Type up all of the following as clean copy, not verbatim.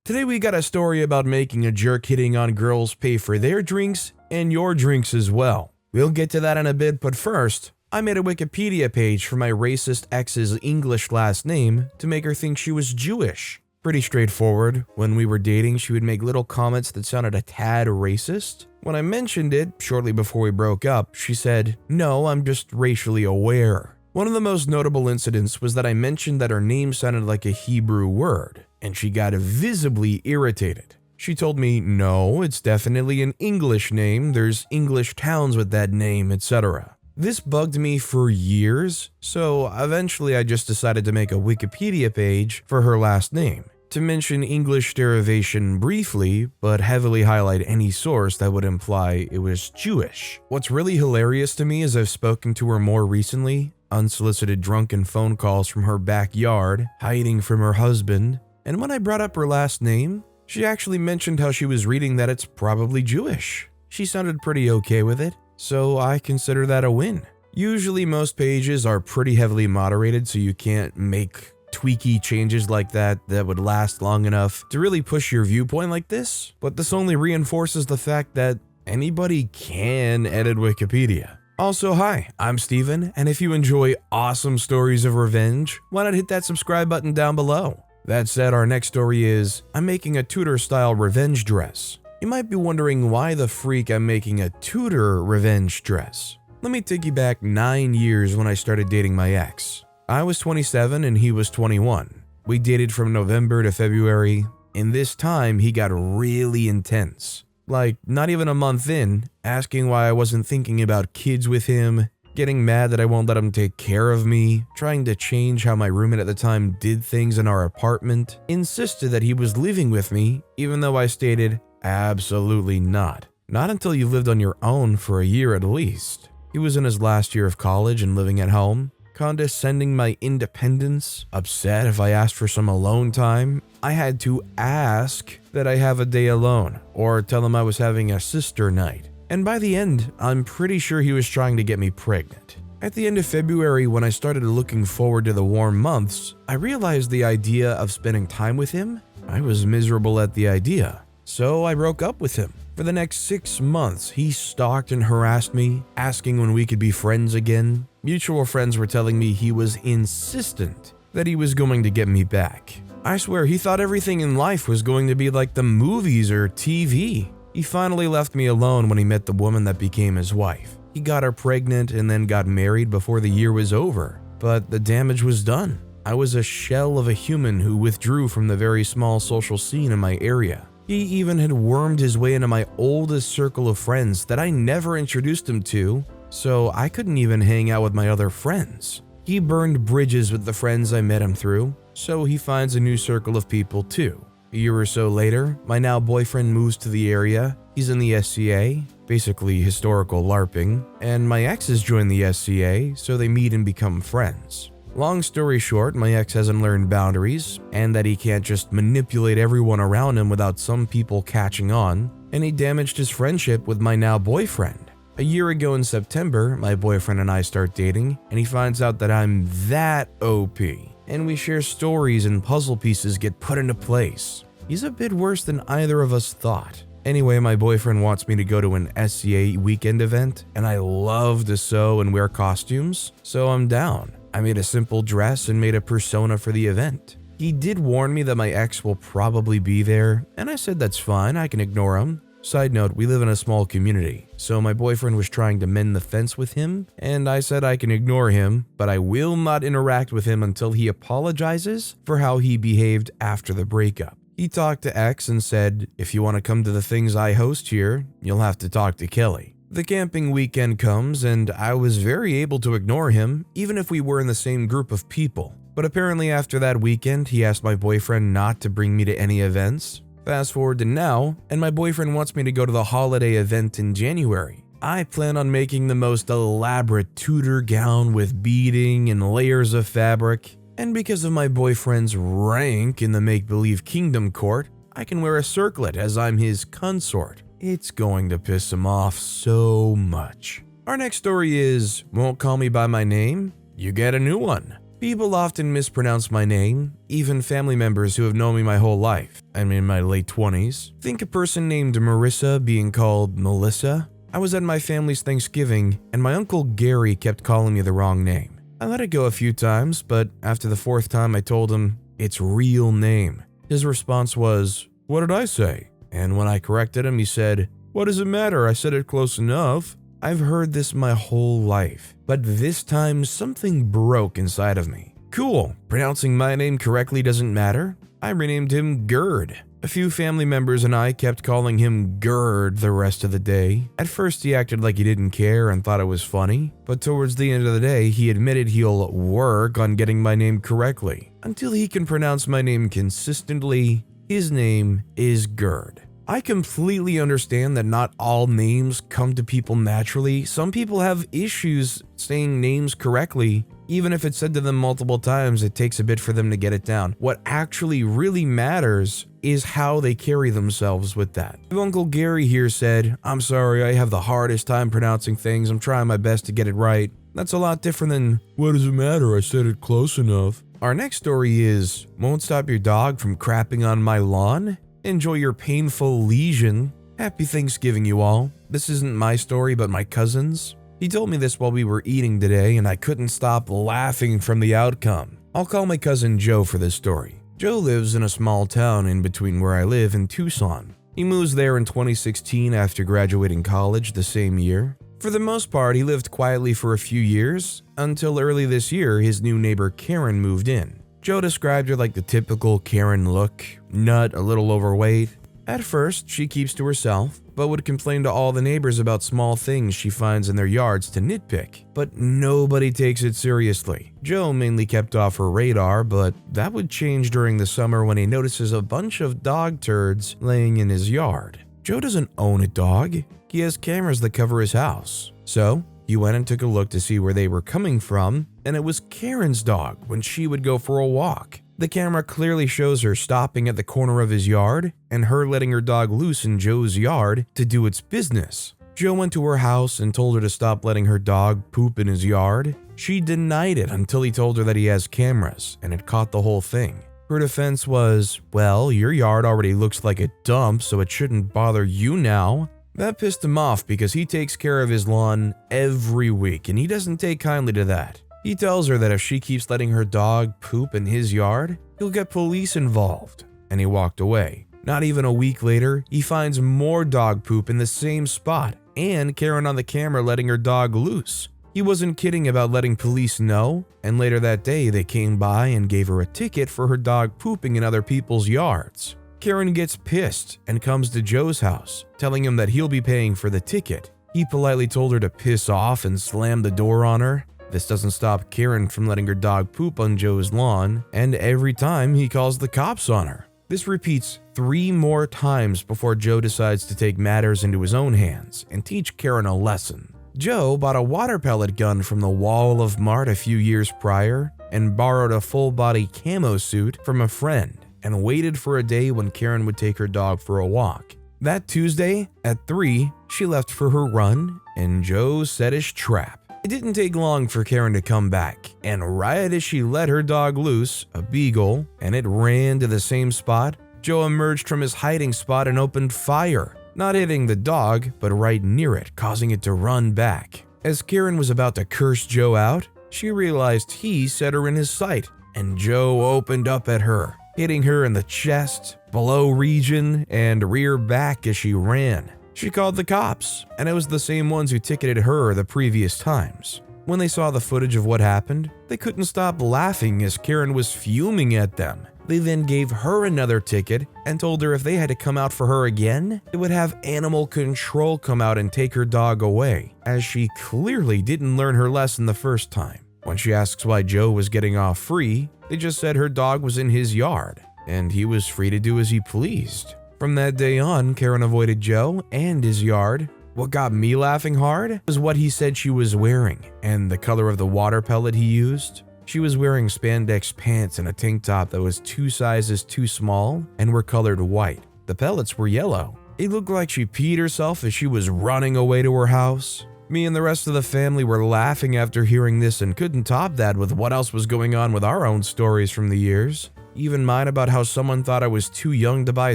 Today we got a story about making a jerk hitting on girls pay for their drinks and your drinks as well. We'll get to that in a bit, but first, I made a Wikipedia page for my racist ex's English last name to make her think she was Jewish. Pretty straightforward. When we were dating, she would make little comments that sounded a tad racist. When I mentioned it, shortly before we broke up, she said, "No, I'm just racially aware." One of the most notable incidents was that I mentioned that her name sounded like a Hebrew word, and she got visibly irritated. She told me, "No, it's definitely an English name, there's English towns with that name, etc." This bugged me for years, so eventually I just decided to make a Wikipedia page for her last name, to mention English derivation briefly, but heavily highlight any source that would imply it was Jewish. What's really hilarious to me is I've spoken to her more recently, unsolicited drunken phone calls from her backyard, hiding from her husband, and when I brought up her last name, she actually mentioned how she was reading that it's probably Jewish. She sounded pretty okay with it, so I consider that a win. Usually most pages are pretty heavily moderated, so you can't make tweaky changes like that would last long enough to really push your viewpoint like this, but this only reinforces the fact that anybody can edit Wikipedia. Also, hi, I'm Steven, and if you enjoy awesome stories of revenge, why not hit that subscribe button down below? That said, our next story is, I'm making a Tudor-style revenge dress. You might be wondering why the freak I'm making a Tudor revenge dress. Let me take you back 9 years when I started dating my ex. I was 27 and he was 21. We dated from November to February. In this time, he got really intense. Like, not even a month in, asking why I wasn't thinking about kids with him, getting mad that I won't let him take care of me, trying to change how my roommate at the time did things in our apartment, insisted that he was living with me, even though I stated, absolutely not. Not until you've lived on your own for a year at least. He was in his last year of college and living at home, condescending my independence, upset if I asked for some alone time. I had to ask that I have a day alone, or tell him I was having a sister night. And by the end, I'm pretty sure he was trying to get me pregnant. At the end of February, when I started looking forward to the warm months, I realized the idea of spending time with him, I was miserable at the idea. So I broke up with him. For the next 6 months, he stalked and harassed me, asking when we could be friends again. Mutual friends were telling me he was insistent that he was going to get me back. I swear he thought everything in life was going to be like the movies or TV. He finally left me alone when he met the woman that became his wife. He got her pregnant and then got married before the year was over, but the damage was done. I was a shell of a human who withdrew from the very small social scene in my area. He even had wormed his way into my oldest circle of friends that I never introduced him to, so I couldn't even hang out with my other friends. He burned bridges with the friends I met him through, so he finds a new circle of people too. A year or so later, my now boyfriend moves to the area. He's in the SCA, basically historical LARPing, and my exes join the SCA, so they meet and become friends. Long story short, my ex hasn't learned boundaries, and that he can't just manipulate everyone around him without some people catching on, and he damaged his friendship with my now boyfriend. A year ago in September, my boyfriend and I start dating, and he finds out that I'm that OP, and we share stories and puzzle pieces get put into place. He's a bit worse than either of us thought. Anyway, my boyfriend wants me to go to an SCA weekend event, and I love to sew and wear costumes, so I'm down. I made a simple dress and made a persona for the event. He did warn me that my ex will probably be there, and I said that's fine, I can ignore him. Side note, we live in a small community, so my boyfriend was trying to mend the fence with him, and I said I can ignore him, but I will not interact with him until he apologizes for how he behaved after the breakup. He talked to X and said, if you want to come to the things I host here, you'll have to talk to Kelly. The camping weekend comes, and I was very able to ignore him, even if we were in the same group of people. But apparently after that weekend, he asked my boyfriend not to bring me to any events. Fast forward to now, and my boyfriend wants me to go to the holiday event in January. I plan on making the most elaborate Tudor gown with beading and layers of fabric, and because of my boyfriend's rank in the make-believe kingdom court, I can wear a circlet as I'm his consort. It's going to piss him off so much. Our next story is, won't call me by my name? You get a new one. People often mispronounce my name, even family members who have known me my whole life. I'm in my late 20s. Think a person named Marissa being called Melissa? I was at my family's Thanksgiving, and my uncle Gary kept calling me the wrong name. I let it go a few times, but after the fourth time I told him its real name. His response was, "What did I say?" And when I corrected him, he said, "What does it matter? I said it close enough." I've heard this my whole life, but this time something broke inside of me. Cool, pronouncing my name correctly doesn't matter. I renamed him Gerd. A few family members and I kept calling him Gerd the rest of the day. At first he acted like he didn't care and thought it was funny, but towards the end of the day he admitted he'll work on getting my name correctly. Until he can pronounce my name consistently, his name is Gerd. I completely understand that not all names come to people naturally. Some people have issues saying names correctly. Even if it's said to them multiple times, it takes a bit for them to get it down. What actually really matters is how they carry themselves with that. Uncle Gary here said, "I'm sorry, I have the hardest time pronouncing things. I'm trying my best to get it right." That's a lot different than, "What does it matter? I said it close enough." Our next story is, "Won't stop your dog from crapping on my lawn? Enjoy your painful lesion." Happy Thanksgiving, you all. This isn't my story, but my cousin's. He told me this while we were eating today, and I couldn't stop laughing from the outcome. I'll call my cousin Joe for this story. Joe lives in a small town in between where I live and Tucson. He moves there in 2016 after graduating college the same year. For the most part, he lived quietly for a few years, until early this year his new neighbor Karen moved in. Joe described her like the typical Karen look, nut, a little overweight. At first, she keeps to herself, but would complain to all the neighbors about small things she finds in their yards to nitpick. But nobody takes it seriously. Joe mainly kept off her radar, but that would change during the summer when he notices a bunch of dog turds laying in his yard. Joe doesn't own a dog. He has cameras that cover his house. So, he went and took a look to see where they were coming from, and it was Karen's dog when she would go for a walk. The camera clearly shows her stopping at the corner of his yard and her letting her dog loose in Joe's yard to do its business. Joe went to her house and told her to stop letting her dog poop in his yard. She denied it until he told her that he has cameras and had caught the whole thing. Her defense was, "Well, your yard already looks like a dump, so it shouldn't bother you now." That pissed him off because he takes care of his lawn every week and he doesn't take kindly to that. He tells her that if she keeps letting her dog poop in his yard, he'll get police involved, and he walked away. Not even a week later, he finds more dog poop in the same spot, and Karen on the camera letting her dog loose. He wasn't kidding about letting police know, and later that day they came by and gave her a ticket for her dog pooping in other people's yards. Karen gets pissed and comes to Joe's house, telling him that he'll be paying for the ticket. He politely told her to piss off and slammed the door on her. This doesn't stop Karen from letting her dog poop on Joe's lawn, and every time he calls the cops on her. This repeats 3 more times before Joe decides to take matters into his own hands and teach Karen a lesson. Joe bought a water pellet gun from the Wall of Mart a few years prior and borrowed a full-body camo suit from a friend and waited for a day when Karen would take her dog for a walk. That Tuesday, at 3, she left for her run, and Joe set his trap. It didn't take long for Karen to come back, and right as she let her dog loose, a beagle, and it ran to the same spot, Joe emerged from his hiding spot and opened fire, not hitting the dog, but right near it, causing it to run back. As Karen was about to curse Joe out, she realized he set her in his sight, and Joe opened up at her, hitting her in the chest, below region, and rear back as she ran. She called the cops, and it was the same ones who ticketed her the previous times. When they saw the footage of what happened, they couldn't stop laughing as Karen was fuming at them. They then gave her another ticket and told her if they had to come out for her again, they would have animal control come out and take her dog away, as she clearly didn't learn her lesson the first time. When she asks why Joe was getting off free, they just said her dog was in his yard, and he was free to do as he pleased. From that day on, Karen avoided Joe and his yard. What got me laughing hard was what he said she was wearing and the color of the water pellet he used. She was wearing spandex pants and a tank top that was 2 sizes too small and were colored white. The pellets were yellow. It looked like she peed herself as she was running away to her house. Me and the rest of the family were laughing after hearing this and couldn't top that with what else was going on with our own stories from the years. Even mine about how someone thought I was too young to buy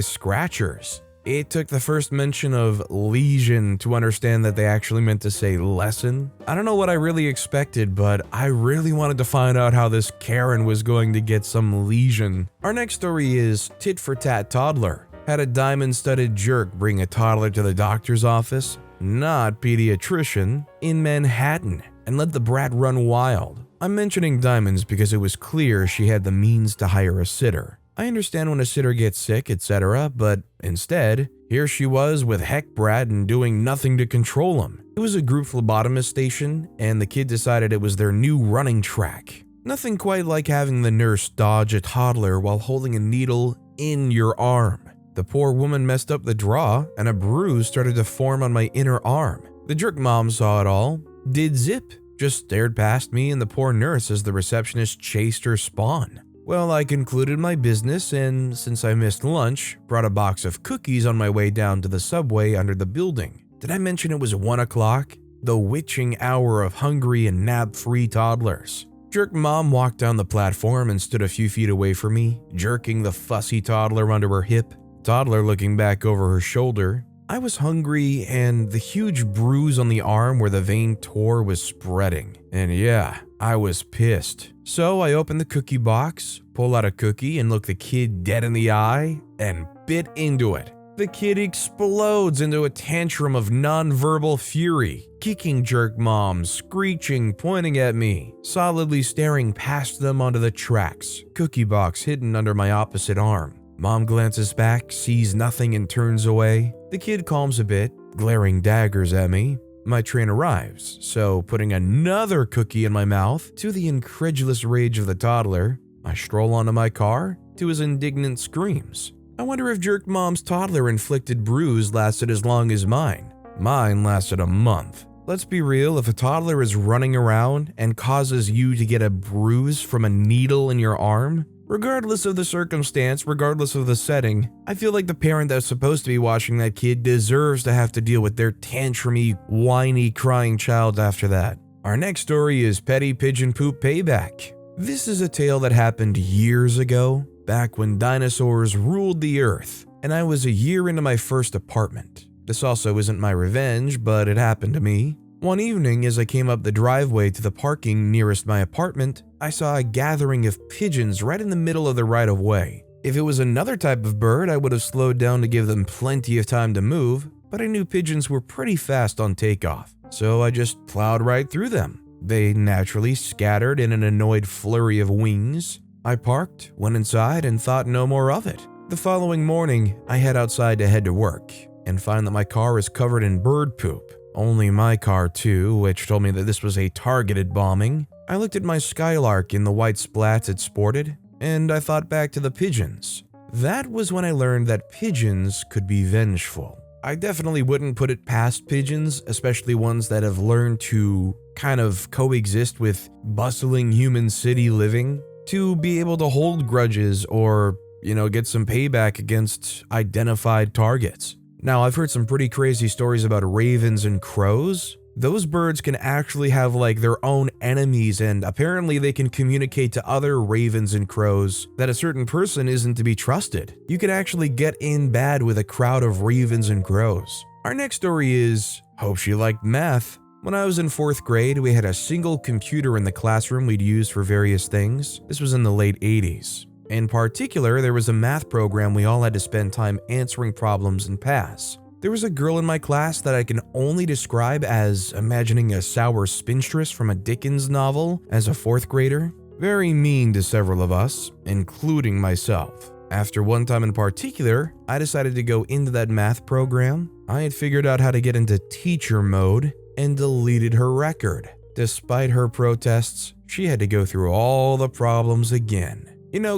scratchers. It took the first mention of lesion to understand that they actually meant to say lesson. I don't know what I really expected, but I really wanted to find out how this Karen was going to get some lesion. Our next story is Tit-for-Tat-toddler. Had a diamond-studded jerk bring a toddler to the doctor's office, not pediatrician, in Manhattan, and let the brat run wild. I'm mentioning diamonds because it was clear she had the means to hire a sitter. I understand when a sitter gets sick, etc., but instead, here she was with heck brat and doing nothing to control him. It was a group phlebotomist station, and the kid decided it was their new running track. Nothing quite like having the nurse dodge a toddler while holding a needle in your arm. The poor woman messed up the draw, and a bruise started to form on my inner arm. The jerk mom saw it all, did zip, just stared past me and the poor nurse as the receptionist chased her spawn. Well, I concluded my business, and since I missed lunch, brought a box of cookies on my way down to the subway under the building. Did I mention it was 1 o'clock? The witching hour of hungry and nap-free toddlers. Jerk mom walked down the platform and stood a few feet away from me, jerking the fussy toddler under her hip. Toddler looking back over her shoulder. I was hungry, and the huge bruise on the arm where the vein tore was spreading. And yeah, I was pissed. So I opened the cookie box, pull out a cookie, and look the kid dead in the eye, and bit into it. The kid explodes into a tantrum of nonverbal fury, kicking jerk mom, screeching, pointing at me, solidly staring past them onto the tracks, cookie box hidden under my opposite arm. Mom glances back, sees nothing, and turns away. The kid calms a bit, glaring daggers at me. My train arrives, so putting another cookie in my mouth, to the incredulous rage of the toddler, I stroll onto my car, to his indignant screams. I wonder if jerk mom's toddler-inflicted bruise lasted as long as mine. Mine lasted a month. Let's be real, if a toddler is running around and causes you to get a bruise from a needle in your arm, regardless of the circumstance, regardless of the setting, I feel like the parent that's supposed to be watching that kid deserves to have to deal with their tantrumy, whiny, crying child after that. Our next story is Petty Pigeon Poop Payback. This is a tale that happened years ago, back when dinosaurs ruled the earth, and I was a year into my first apartment. This also isn't my revenge, but it happened to me. One evening, as I came up the driveway to the parking nearest my apartment, I saw a gathering of pigeons right in the middle of the right-of-way. If it was another type of bird, I would have slowed down to give them plenty of time to move, but I knew pigeons were pretty fast on takeoff, so I just plowed right through them. They naturally scattered in an annoyed flurry of wings. I parked, went inside, and thought no more of it. The following morning, I head outside to head to work, and find that my car is covered in bird poop. Only my car too, which told me that this was a targeted bombing. I looked at my Skylark in the white splats it sported, and I thought back to the pigeons. That was when I learned that pigeons could be vengeful. I definitely wouldn't put it past pigeons, especially ones that have learned to kind of coexist with bustling human city living, to be able to hold grudges or, get some payback against identified targets. Now, I've heard some pretty crazy stories about ravens and crows. Those birds can actually have their own enemies, and apparently they can communicate to other ravens and crows that a certain person isn't to be trusted. You could actually get in bad with a crowd of ravens and crows. Our next story is, hope she liked math. When I was in 4th grade, we had a single computer in the classroom we'd use for various things. This was in the late 80s. In particular, there was a math program we all had to spend time answering problems and pass. There was a girl in my class that I can only describe as imagining a sour spinstress from a Dickens novel as a 4th grader. Very mean to several of us, including myself. After one time in particular, I decided to go into that math program. I had figured out how to get into teacher mode and deleted her record. Despite her protests, she had to go through all the problems again.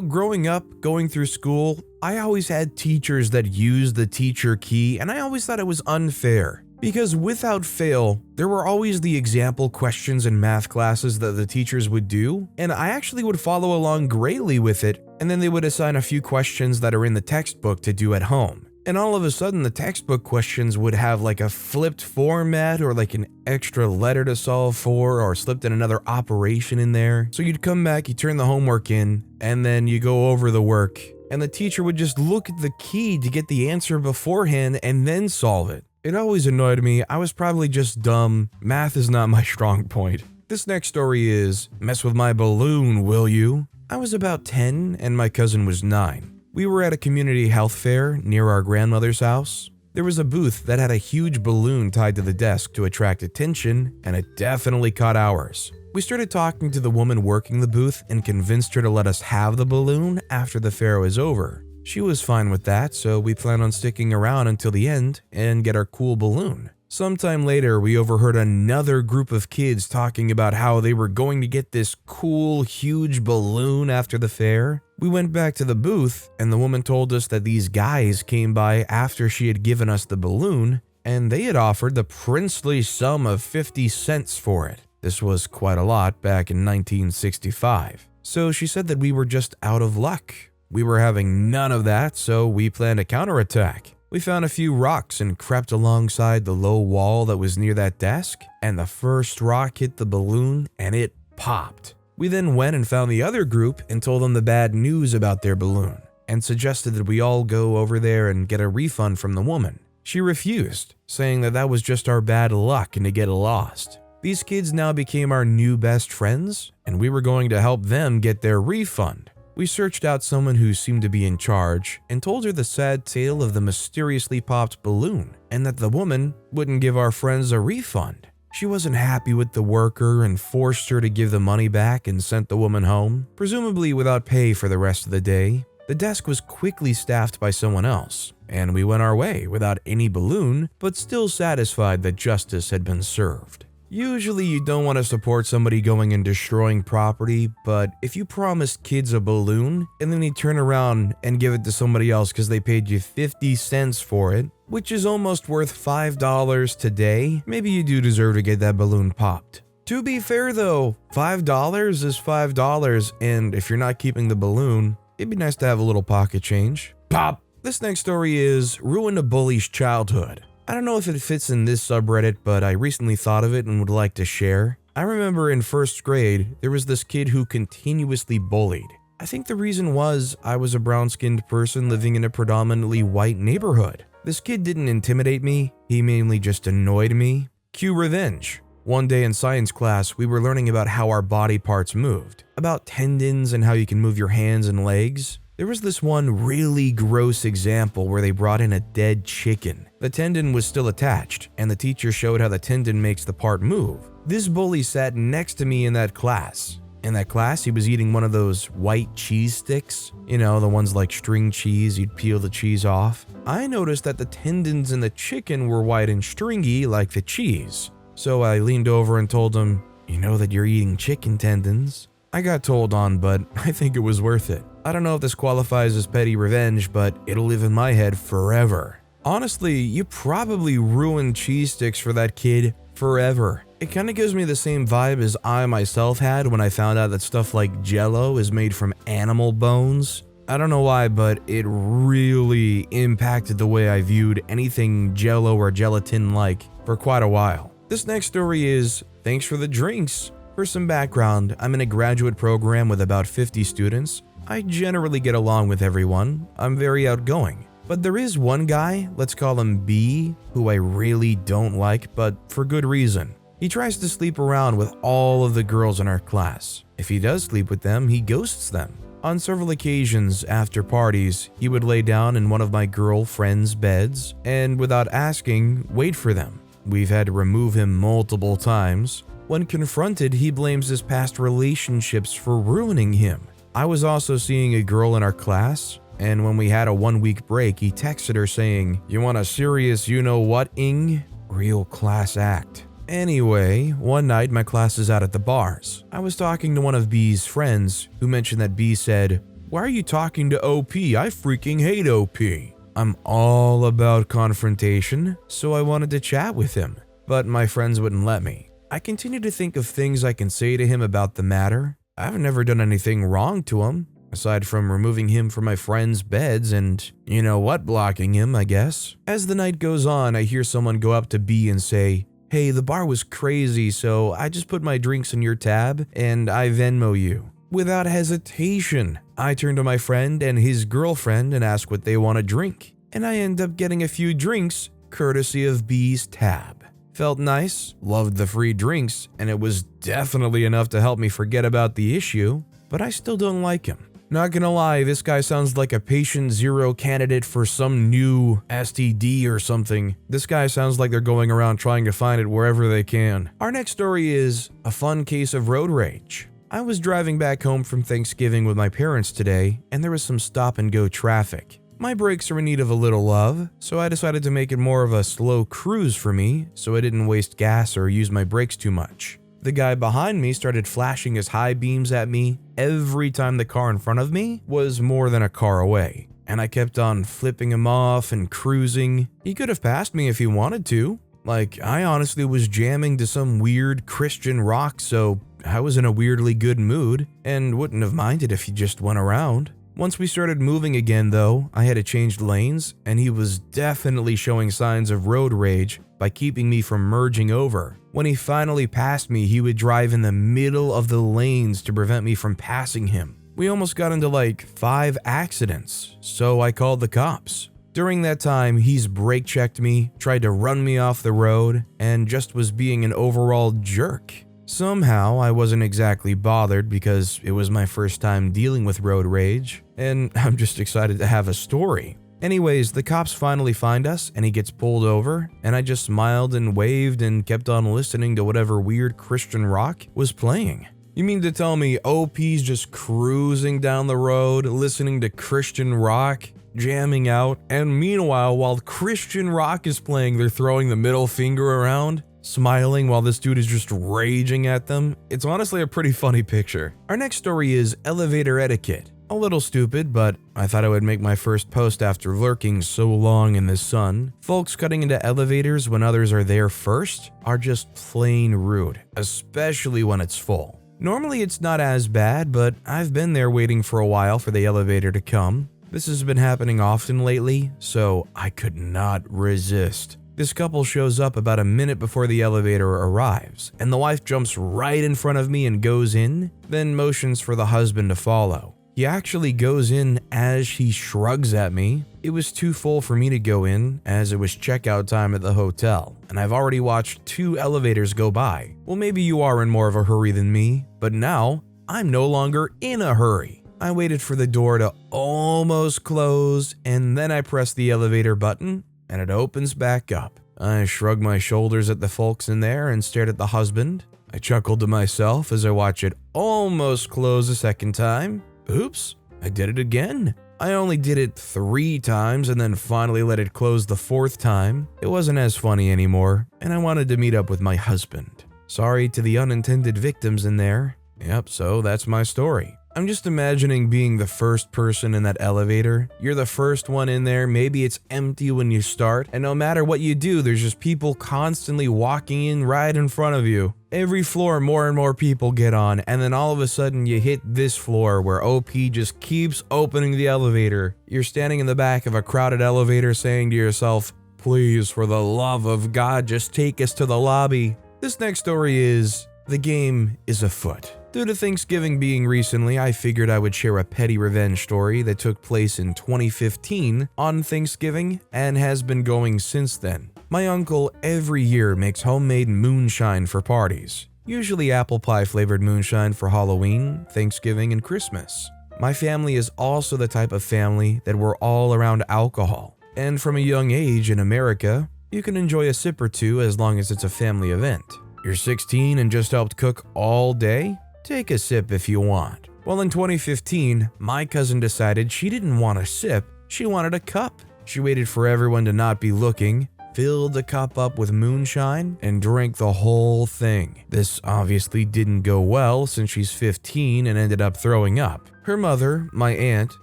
Growing up, going through school, I always had teachers that used the teacher key, and I always thought it was unfair. Because without fail, there were always the example questions in math classes that the teachers would do, and I actually would follow along greatly with it, and then they would assign a few questions that are in the textbook to do at home. and all of a sudden the textbook questions would have like a flipped format or like an extra letter to solve for or slipped in another operation in there. So you'd come back, you turn the homework in, and then you go over the work, and the teacher would just look at the key to get the answer beforehand and then solve it. It always annoyed me. I was probably just dumb. Math is not my strong point. This next story is, mess with my balloon, will you? I was about 10 and my cousin was 9. We were at a community health fair near our grandmother's house. There was a booth that had a huge balloon tied to the desk to attract attention, and it definitely caught ours. We started talking to the woman working the booth and convinced her to let us have the balloon after the fair was over. She was fine with that, so we planned on sticking around until the end and get our cool balloon. Sometime later, we overheard another group of kids talking about how they were going to get this cool, huge balloon after the fair. We went back to the booth, and the woman told us that these guys came by after she had given us the balloon, and they had offered the princely sum of 50 cents for it. This was quite a lot back in 1965. So she said that we were just out of luck. We were having none of that, so we planned a counterattack. We found a few rocks and crept alongside the low wall that was near that desk, and the first rock hit the balloon and it popped. We then went and found the other group and told them the bad news about their balloon, and suggested that we all go over there and get a refund from the woman. She refused, saying that was just our bad luck and to get lost. These kids now became our new best friends, and we were going to help them get their refund. We searched out someone who seemed to be in charge and told her the sad tale of the mysteriously popped balloon and that the woman wouldn't give our friends a refund. She wasn't happy with the worker and forced her to give the money back and sent the woman home, presumably without pay for the rest of the day. The desk was quickly staffed by someone else, and we went our way without any balloon, but still satisfied that justice had been served. Usually you don't want to support somebody going and destroying property, but if you promised kids a balloon and then you turn around and give it to somebody else because they paid you 50 cents for it, which is almost worth $5 today, maybe you do deserve to get that balloon popped. To be fair though, $5 is $5, and if you're not keeping the balloon, it'd be nice to have a little pocket change. Pop! This next story is ruin a bully's childhood. I don't know if it fits in this subreddit, but I recently thought of it and would like to share. I remember in first grade, there was this kid who continuously bullied. I think the reason was I was a brown-skinned person living in a predominantly white neighborhood. This kid didn't intimidate me, he mainly just annoyed me. Cue revenge. One day in science class, we were learning about how our body parts moved, about tendons and how you can move your hands and legs. There was this one really gross example where they brought in a dead chicken. The tendon was still attached, and the teacher showed how the tendon makes the part move. This bully sat next to me in that class. In that class, he was eating one of those white cheese sticks. You know, the ones like string cheese, you'd peel the cheese off. I noticed that the tendons in the chicken were white and stringy like the cheese. So I leaned over and told him, "You know that you're eating chicken tendons?" I got told on, but I think it was worth it. I don't know if this qualifies as petty revenge, but it'll live in my head forever. Honestly, you probably ruined cheese sticks for that kid forever. It kind of gives me the same vibe as I myself had when I found out that stuff like Jell-O is made from animal bones. I don't know why, but it really impacted the way I viewed anything Jell-O or gelatin-like for quite a while. This next story is, thanks for the drinks. For some background, I'm in a graduate program with about 50 students. I generally get along with everyone. I'm very outgoing. But there is one guy, let's call him B, who I really don't like, but for good reason. He tries to sleep around with all of the girls in our class. If he does sleep with them, he ghosts them. On several occasions after parties, he would lay down in one of my girlfriend's beds and without asking, wait for them. We've had to remove him multiple times. When confronted, he blames his past relationships for ruining him. I was also seeing a girl in our class, and when we had a 1-week break, he texted her saying, "You want a serious you-know-what-ing?" Real class act. Anyway, one night my class is out at the bars. I was talking to one of B's friends, who mentioned that B said, "Why are you talking to OP? I freaking hate OP." I'm all about confrontation, so I wanted to chat with him, but my friends wouldn't let me. I continue to think of things I can say to him about the matter. I've never done anything wrong to him. aside from removing him from my friends' beds and, you know what, blocking him, I guess. As the night goes on, I hear someone go up to B and say, "Hey, the bar was crazy, so I just put my drinks in your tab and I Venmo you." Without hesitation, I turn to my friend and his girlfriend and ask what they want to drink, and I end up getting a few drinks courtesy of B's tab. Felt nice, loved the free drinks, and it was definitely enough to help me forget about the issue, but I still don't like him. Not gonna lie, this guy sounds like a patient zero candidate for some new STD or something. This guy sounds like they're going around trying to find it wherever they can. Our next story is a fun case of road rage. I was driving back home from Thanksgiving with my parents today, and there was some stop and go traffic. My brakes are in need of a little love, so I decided to make it more of a slow cruise for me so I didn't waste gas or use my brakes too much. The guy behind me started flashing his high beams at me every time the car in front of me was more than a car away, and I kept on flipping him off and cruising. He could have passed me if he wanted to. Like, I honestly was jamming to some weird Christian rock, so I was in a weirdly good mood and wouldn't have minded if he just went around. Once we started moving again though, I had to change lanes, and he was definitely showing signs of road rage by keeping me from merging over. When he finally passed me, he would drive in the middle of the lanes to prevent me from passing him. We almost got into like 5 accidents, so I called the cops. During that time, he's brake checked me, tried to run me off the road, and just was being an overall jerk. Somehow, I wasn't exactly bothered because it was my first time dealing with road rage, and I'm just excited to have a story. Anyways, the cops finally find us and he gets pulled over, and I just smiled and waved and kept on listening to whatever weird Christian rock was playing. You mean to tell me OP's just cruising down the road, listening to Christian rock, jamming out, and meanwhile, while Christian rock is playing, they're throwing the middle finger around, smiling while this dude is just raging at them? It's honestly a pretty funny picture. Our next story is Elevator Etiquette. A little stupid, but I thought I would make my first post after lurking so long in the sun. Folks cutting into elevators when others are there first are just plain rude, especially when it's full. Normally it's not as bad, but I've been there waiting for a while for the elevator to come. This has been happening often lately, so I could not resist. This couple shows up about a minute before the elevator arrives, and the wife jumps right in front of me and goes in, then motions for the husband to follow. He actually goes in as he shrugs at me. It was too full for me to go in, as it was checkout time at the hotel, and I've already watched 2 elevators go by. Well, maybe you are in more of a hurry than me, but now I'm no longer in a hurry. I waited for the door to almost close, and then I pressed the elevator button, and it opens back up. I shrugged my shoulders at the folks in there and stared at the husband. I chuckled to myself as I watched it almost close a second time. Oops, I did it again. I only did it 3 times and then finally let it close the 4th time. It wasn't as funny anymore, and I wanted to meet up with my husband. Sorry to the unintended victims in there. Yep, so that's my story. I'm just imagining being the first person in that elevator. You're the first one in there, maybe it's empty when you start, and no matter what you do, there's just people constantly walking in right in front of you. Every floor, more and more people get on, and then all of a sudden you hit this floor where OP just keeps opening the elevator. You're standing in the back of a crowded elevator saying to yourself, "Please, for the love of God, just take us to the lobby." This next story is, the game is afoot. Due to Thanksgiving being recently, I figured I would share a petty revenge story that took place in 2015 on Thanksgiving and has been going since then. My uncle every year makes homemade moonshine for parties, usually apple pie flavored moonshine for Halloween, Thanksgiving, and Christmas. My family is also the type of family that we're all around alcohol, and from a young age in America, you can enjoy a sip or two as long as it's a family event. You're 16 and just helped cook all day? Take a sip if you want. Well, in 2015, my cousin decided she didn't want a sip, she wanted a cup. She waited for everyone to not be looking, filled the cup up with moonshine, and drank the whole thing. This obviously didn't go well since she's 15 and ended up throwing up. Her mother, my aunt,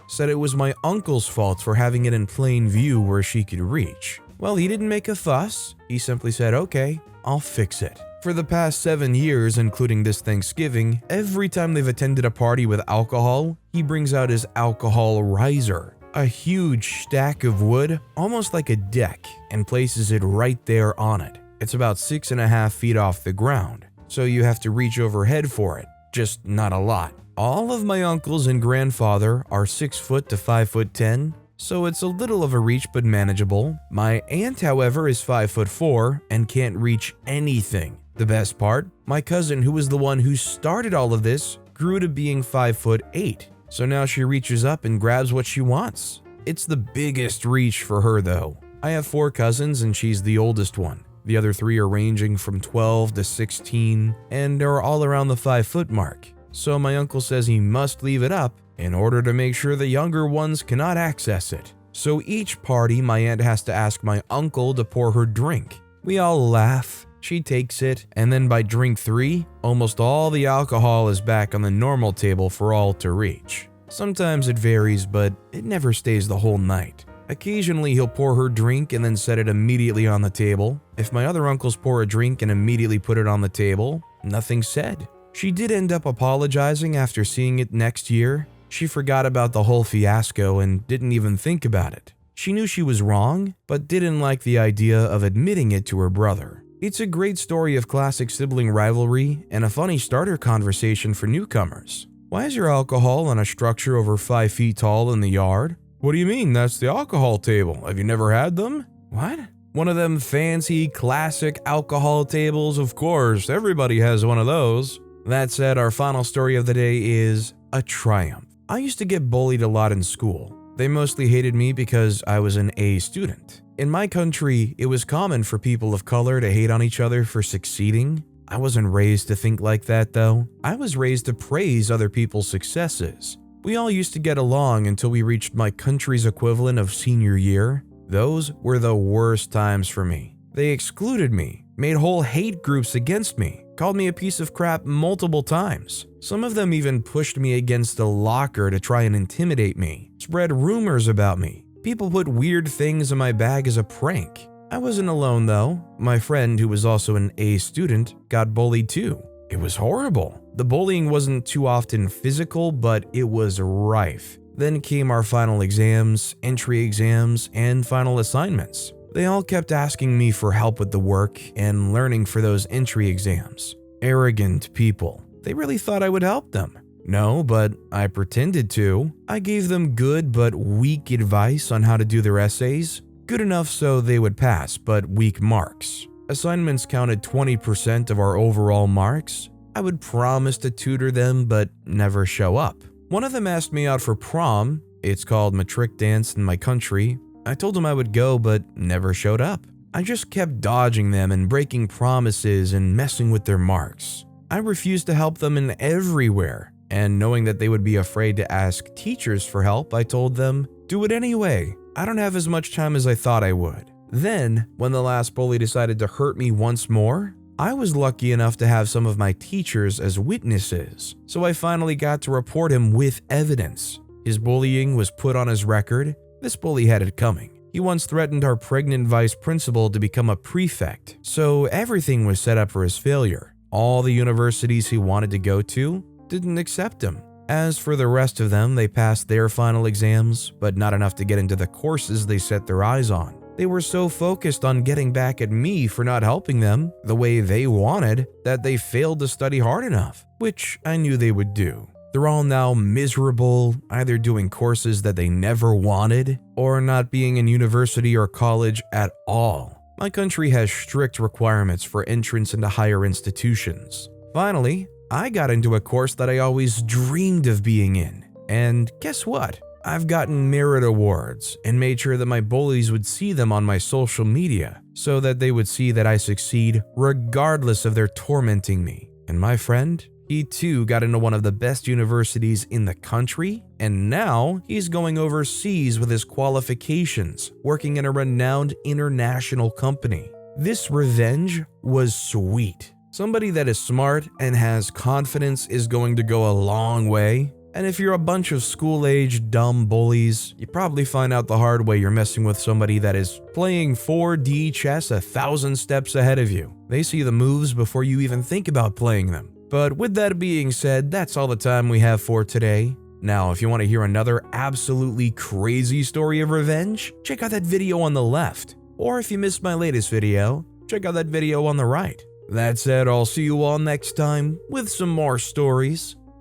said it was my uncle's fault for having it in plain view where she could reach. Well, he didn't make a fuss. He simply said, "Okay, I'll fix it." For the past 7 years, including this Thanksgiving, every time they've attended a party with alcohol, he brings out his alcohol riser, a huge stack of wood, almost like a deck, and places it right there on it. It's about 6.5 feet off the ground, so you have to reach overhead for it, just not a lot. All of my uncles and grandfather are 6 foot to 5'10", so it's a little of a reach but manageable. My aunt, however, is 5'4" and can't reach anything. The best part, my cousin, who was the one who started all of this, grew to being 5'8", so now she reaches up and grabs what she wants. It's the biggest reach for her though. I have 4 cousins and she's the oldest one. The other 3 are ranging from 12 to 16 and are all around the 5-foot mark. So my uncle says he must leave it up in order to make sure the younger ones cannot access it. So each party my aunt has to ask my uncle to pour her drink. We all laugh. She takes it, and then by drink 3, almost all the alcohol is back on the normal table for all to reach. Sometimes it varies, but it never stays the whole night. Occasionally he'll pour her drink and then set it immediately on the table. If my other uncles pour a drink and immediately put it on the table, nothing said. She did end up apologizing after seeing it next year. She forgot about the whole fiasco and didn't even think about it. She knew she was wrong, but didn't like the idea of admitting it to her brother. It's a great story of classic sibling rivalry and a funny starter conversation for newcomers. Why is your alcohol on a structure over 5 feet tall in the yard? What do you mean? That's the alcohol table. Have you never had them? What? One of them fancy, classic alcohol tables? Of course, everybody has one of those. That said, our final story of the day is a triumph. I used to get bullied a lot in school. They mostly hated me because I was an A student. In my country, it was common for people of color to hate on each other for succeeding. I wasn't raised to think like that though. I was raised to praise other people's successes. We all used to get along until we reached my country's equivalent of senior year. Those were the worst times for me. They excluded me, made whole hate groups against me, called me a piece of crap multiple times. Some of them even pushed me against a locker to try and intimidate me, spread rumors about me. People put weird things in my bag as a prank. I wasn't alone though. My friend, who was also an A student, got bullied too. It was horrible. The bullying wasn't too often physical, but it was rife. Then came our final exams, entry exams, and final assignments. They all kept asking me for help with the work and learning for those entry exams. Arrogant people. They really thought I would help them. No, but I pretended to. I gave them good but weak advice on how to do their essays. Good enough so they would pass, but weak marks. Assignments counted 20% of our overall marks. I would promise to tutor them, but never show up. One of them asked me out for prom. It's called matric dance in my country. I told him I would go, but never showed up. I just kept dodging them and breaking promises and messing with their marks. I refused to help them in everywhere. And knowing that they would be afraid to ask teachers for help, I told them, do it anyway. I don't have as much time as I thought I would. Then, when the last bully decided to hurt me once more, I was lucky enough to have some of my teachers as witnesses, so I finally got to report him with evidence. His bullying was put on his record. This bully had it coming. He once threatened our pregnant vice principal to become a prefect, so everything was set up for his failure. All the universities he wanted to go to didn't accept him. As for the rest of them, they passed their final exams, but not enough to get into the courses they set their eyes on. They were so focused on getting back at me for not helping them the way they wanted that they failed to study hard enough, which I knew they would do. They're all now miserable, either doing courses that they never wanted or not being in university or college at all. My country has strict requirements for entrance into higher institutions. Finally, I got into a course that I always dreamed of being in. And guess what? I've gotten merit awards and made sure that my bullies would see them on my social media so that they would see that I succeed regardless of their tormenting me. And my friend, he too got into one of the best universities in the country, and now he's going overseas with his qualifications, working in a renowned international company. This revenge was sweet. Somebody that is smart and has confidence is going to go a long way. And if you're a bunch of school-age dumb bullies, you probably find out the hard way you're messing with somebody that is playing 4D chess 1,000 steps ahead of you. They see the moves before you even think about playing them. But with that being said, that's all the time we have for today. Now, if you want to hear another absolutely crazy story of revenge, check out that video on the left. Or if you missed my latest video, check out that video on the right. That said, I'll see you all next time with some more stories.